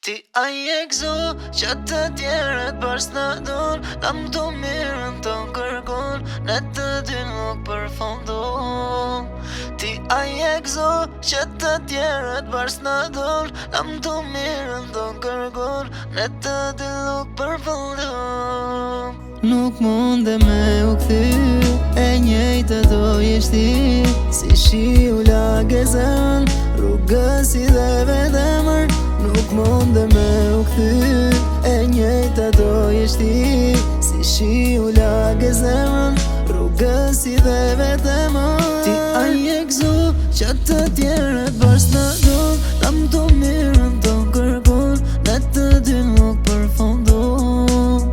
Ti ai e gëzo që të tjerët bashkë s'na don, na më të mirën të kërkon, ne të dy nuk përfundon. Ti ai e gëzo që të tjerët bashkë s'na don, na më të mirën të kërkon, ne të dy nuk përfundon. Nuk munde me u kthy, e njëjtë do jesh ti, si shiu lagëzën, rrugës i dhe vedemër. Nuk munde me u kthy, e njëjta do jesh ti, si shiu lagë zemrën, rrugës i dhe vedemër. Ti ai e gëzo që të tjerët bashkë s'na don, na më të mirën të kërkon, ne të dy nuk përfundon.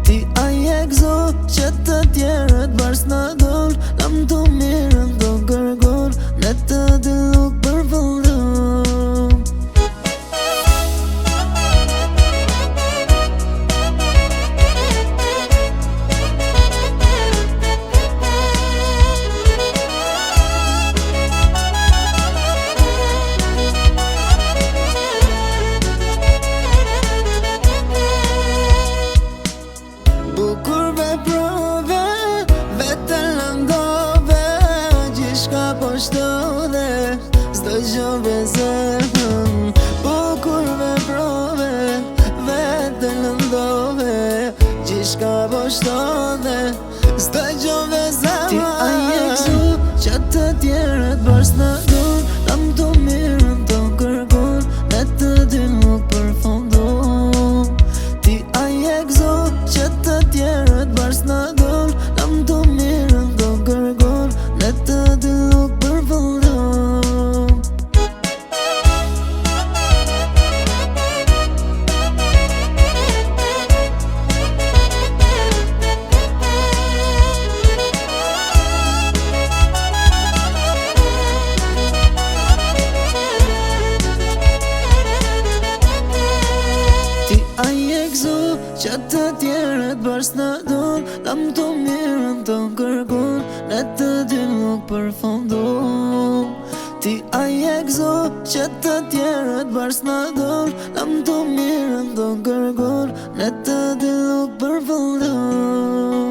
Ti ai e gëzo që të tjerët bashkë s'na don, na më të mirën të kërkon, ne të dy nuk përfundon. Bukur veprove, vete lëndove, gjithçka po shtodhe, s'do gjove zemrën. Bukur veprove, vete lëndove, gjithçka po shtodhe, s'do gjove zemrën. Ti ai e gëzo që të tjerët bashkë s'na don, na më të mirën të kërkon, ne të dy nuk përfundon. Ti ai e gëzo që të tjerët bashkë s'na don, na më të mirën të kërkon, ne të dy nuk përfundon. Ti ai e gëzo që të tjerët bashkë s'na don, na më të mirën të kërkon, ne të dy nuk përfundon. Ti ai e gëzo që të tjerët bashkë s'na don, na më të mirën të kërkon, ne të dy nuk përfundon.